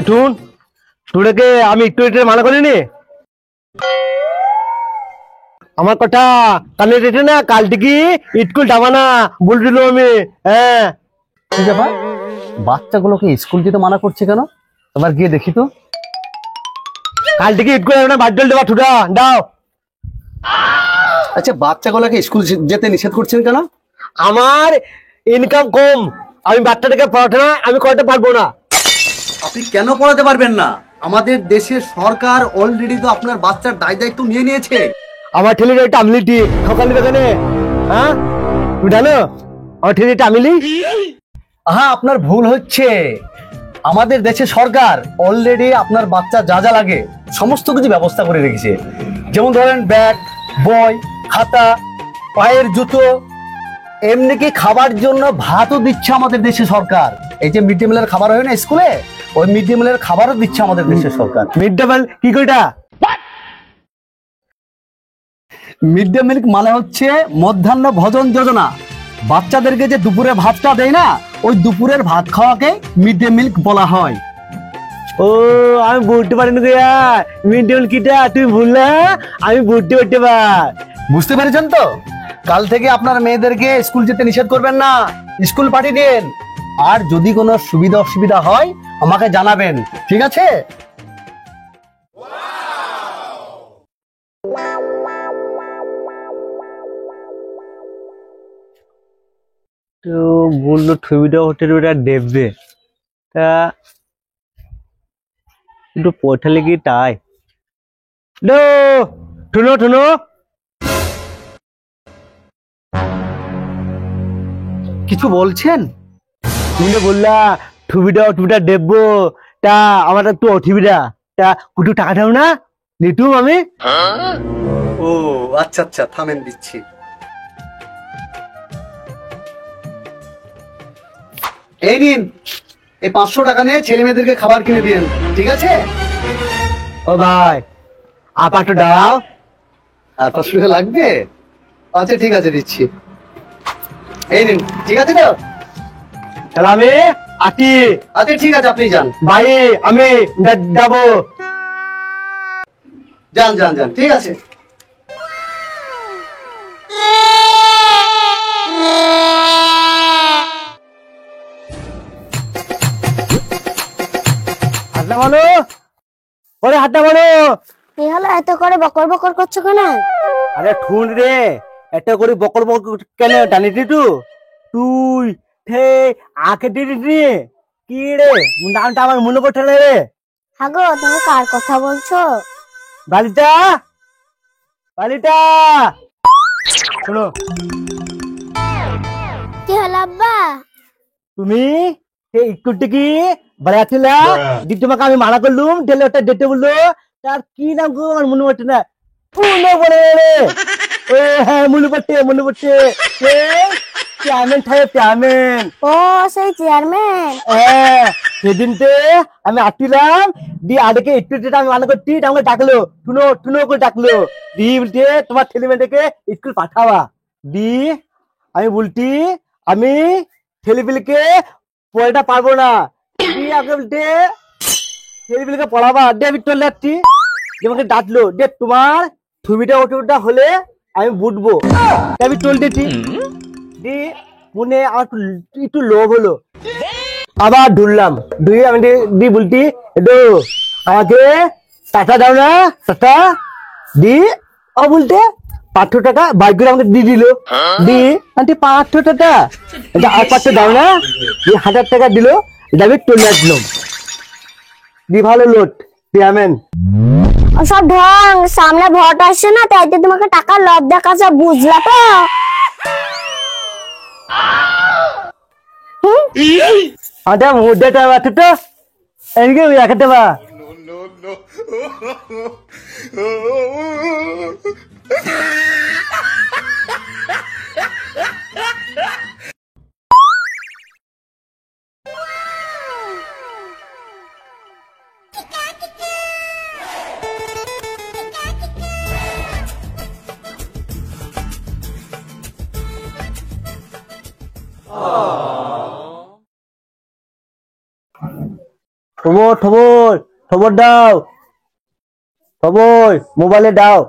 শুন, তোকে আমি একটু একটু মানা করিনি। আমার কথা কানে রেটে না, কাল থেকে স্কুল যাবা না বলছিল আমি। হ্যাঁ, কি ব্যাপার, বাচ্চাগুলোকে স্কুল যেতে মানা করছে কেন? এবার গিয়ে দেখি তো। কাল থেকে স্কুল যাবে না, বাদ দেবা ঠুটা দাও। আচ্ছা, বাচ্চাগুলোকে স্কুল যেতে নিষেধ করছেন কেন? আমার ইনকাম কম, আমি বাচ্চাটাকে পড়াশোনা আমি করতে পারবো না। আপনি কেন পড়াতে পারবেন না? আমাদের দেশের সরকার অলরেডি তো আপনার বাচ্চার দায় দায়িত্ব নিয়ে নিয়েছে। আমার ছেলের একটা আমলিটি সকাল এখানে। হ্যাঁ, তুমি জানো আমার ছেলে একটা আমলি। হ্যাঁ, আপনার ভুল হচ্ছে। আমাদের দেশের সরকার অলরেডি আপনার বাচ্চা যা যা লাগে সমস্ত কিছু ব্যবস্থা করে রেখেছে। যেমন ধরেন ব্যাগ, বই, খাতা, পায়ের জুতো, এমনিকি খাবার জন্য ভাতও দিচ্ছে আমাদের দেশের সরকার। এই যে মিড ডে মিলের খাবার হয় না স্কুলে, ওই মিড ডে মিলের খাবারও দিচ্ছে আমাদের দেশের সরকার। মিড ডে মিল কি কইটা? মিড ডে মিল মানে হচ্ছে মধ্যাহ্ন ভোজন যোজনা। বাচ্চাদেরকে যে দুপুরে ভাতটা দেয় না, ওই দুপুরের ভাত খাওয়াকে মিড ডে মিল বলা হয়। ও, আমি বুঝতে পারিনি গিয়া মিড ডে মিল কিটা, তুমি ভুললা, আমি বুঝতে পারতে পার। বুঝতে পেরেছেন তো? কাল থেকে আপনার মেয়েদেরকে স্কুল যেতে নিষেধ করবেন না, স্কুল পাঠিয়ে দিন। আর যদি কোনো সুবিধা অসুবিধা হয় আমাকে জানাবেন, ঠিক আছে? তো বললো ছবিটা হোটেল ওটা দেবে, তা একটু পয়সা লেগে তাই। লো, শুনো শুনো, কিছু বলছেন? তুমি তো বললা ছবিটা দেখবো, তা আমার একটু অসুবিধা, তা কুটু টাকা দাও না, নিতুম আমি। ও আচ্ছা আচ্ছা, থামেন দিচ্ছি। এই নিন, এই 500 টাকা নিয়ে ছেলে মেয়েদেরকে খাবার কিনে দিন, ঠিক আছে? ও ভাই, আপা একটু দাও। আর 500 টাকা লাগবে? আচ্ছা ঠিক আছে, দিচ্ছি। এই নিন, ঠিক আছে তো? তাহলে আমি আছি। আচ্ছা ঠিক আছে, আপনি যান। ভাই আমি যাবো। যান যান যান, ঠিক আছে। হাতটা বলো, ওরে হাতটা বলো। কি হলো, এত করে বকর বকর করছো কেন? আরে ঠুন রে, একটা করে বকর বকর কেন টানিটি তুই হে আঁকে দিদি রে, কি রে নামটা আমার মনে পড়ছে না রে। হাগো, তুমি কার কথা বলছো? বালিটা, বালিটা শোনো, কি হলো আব্বা? তুমি একটু কি বেড়াচ্ছিল, তোমাকে আমি মানা করলুম, ডেলে ওটা ডেটে বললো, তার কি নাম গো আমার মনে পড়ছে না। মনে পড়ে রে, ও হ্যাঁ মনে পড়ছে চেয়ারম্যান সাহেব, চেয়ারম্যান। ও, সেই চেয়ারম্যান। হ্যাঁ, সেদিনতে আমি আসছিলাম, দিয়ে আদেকে একটু আমি মানা করছি, আমাকে ডাকলো, শুনো করে ডাকলো, দি বলতে তোমার ছেলে মেয়েদেরকে স্কুল পাঠাবা। দি আমি বলছি আমি ছেলেপিলেকে পড়াটা পারবো না, দি আগে বলতে ছেলেপিলেকে পড়াবা, দিয়ে আমি চলে যাচ্ছি। আমাকে ডাকলো, যে তোমার ছবিটা ওটা হলে আমি বুঝবো, আমি চলতেছি। দি মনে আমার একটু লোভ হলো, আবার ঢুললাম, ধুয়ে আমি দি বলছি একটু আমাকে টাকা দাও না, টাকা দি। ও বলতে 500 টাকা বাইক করে আমাকে দিয়ে দিল। দি আন্টি 500 টাকা, আর 500 দাও না, দি 1000 টাকা দিল, আমি চলে আসলাম। দি ভালো লোট চেয়ারম্যান। সব ঢং, সামনে ভোট আসছে না, তাই তো তোমাকে টাকার লোভ দেখাচ্ছে, বুঝলা তো? আচ্ছা মুদ্রাটা আছে তো, এদিকে রাখাতে বা। খবর খবর দাও, খবর মোবাইলে দাও।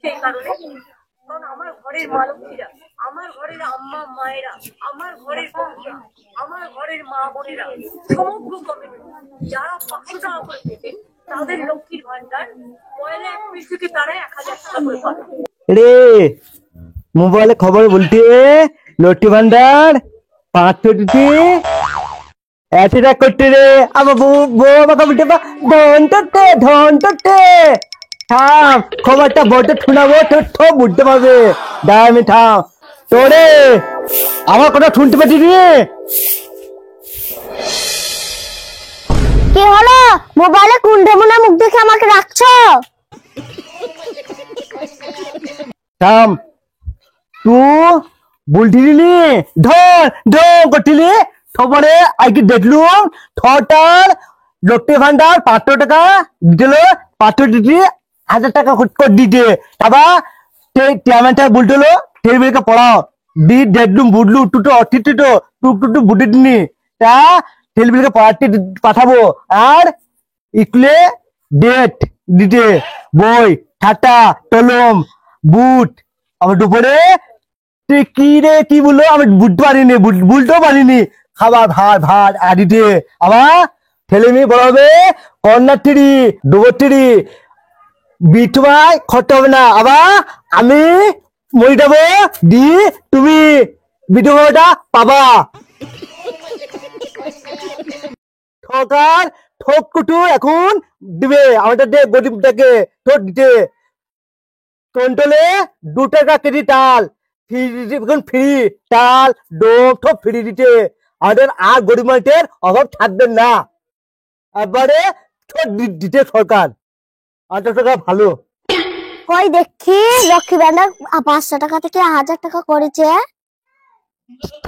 সেই কারণে কারণ আমার ঘরের মা লক্ষ্মীরা, আমার ঘরের আম্মা মায়েরা, আমার ঘরের বন্ধুরা, আমার ঘরের মা বোনেরা, সমগ্র কমিটি যারা 500 টাকা করে পেতেন তাদের লক্ষ্মীর ভান্ডার 1 এপ্রিল থেকে তারা 1000 টাকা করে পাবে। রে মোবাইলে খবর বলতে লক্ষ্মী ভান্ডার 500 দিতে এতটা করতে রে আমার বউ আমাকে বলতে ধন টটে থাম খবরটা বটে শুনাবো তো বুঝতে পারবে। দাঁড়া আমি থাম তোরে আমার কথা শুনতে পাচ্ছি রে। কি হলো? মোবাইলে কুন্ডমুনা মুখ দেখে আমাকে রাখছো? থাম তুই বলছিলি ধর ধর করছিলি খবরে আজকে দেখলুম ঠটার লক্ষ্মী ভান্ডার 500 টাকা দিল, 500 দিতে 1000 টাকা করে দিতে তারপর টেমেন্টার বলছিল টেবিলকে পড়াও দি দেখলুম বুঝলু টুটো অঠিটো টুক টুটু বুঝে দিনি তা টেবিলকে পড়াতে পাঠাবো আর স্কুলে ডেট দিতে বই খাতা কলম বুট আমার দুপুরে কি রে কি বললো আমি বুঝতে পারিনি বুঝতেও পারিনি খাবার ভাত ভাত আদিতে আবার ছেলে মেয়ে বড় হবে কন্যাত্রী ডুবত্রী বিটুমায় খরচ হবে না আবার আমি মরে যাবো দি তুমি বিধবাটা পাবা। ঠকার ঠক কুটু এখন দিবে আমাদের গরিবটাকে ঠক দিতে কন্ট্রোলে 2 টাকা কেজি চাল ফ্রি চাল ডোম সব ফ্রি দিতে আমাদের আর গরিব মানুষের অভাব থাকবেন না একবারে দিতে সরকার। আমাদের সরকার ভালো। কই দেখি লক্ষ্মী ভান্ডার 500 টাকা থেকে 1000 টাকা করেছে।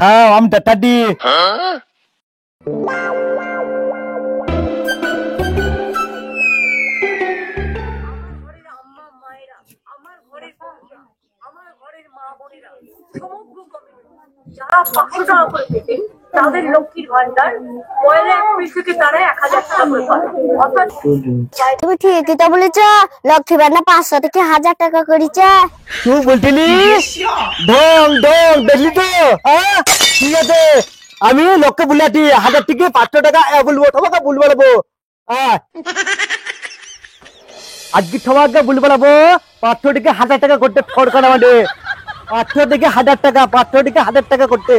হ্যাঁ আমি টাটি ঘরের আম্মা মায়েরা, আমার ঘরের বন্ধুরা, আমার ঘরের মা বোনেরা, সমগ্র কমিটি যারা 500 টাকা করে পেতেন তাদের লক্ষ্মীর ভান্ডার 1 এপ্রিল থেকে তারা 1000 টাকা করে পাবে। অর্থাৎ তুমি ঠিকই তো বলেছ, লক্ষ্মী ভান্ডার 500 থেকে 1000 টাকা করেছে। তুই বলছিলি ঢং ঢং দেখলি তো হ্যাঁ ঠিক আছে আমি লোককে বলেছি 1000 থেকে 500 টাকা বলবো তোমাকে বলবো বলবো হ্যাঁ আজকে তোমাকে বলবো বলবো 500 থেকে 1000 টাকা করতে সরকার আমাদের 500 থেকে 1000 টাকা 500 থেকে 1000 টাকা করতে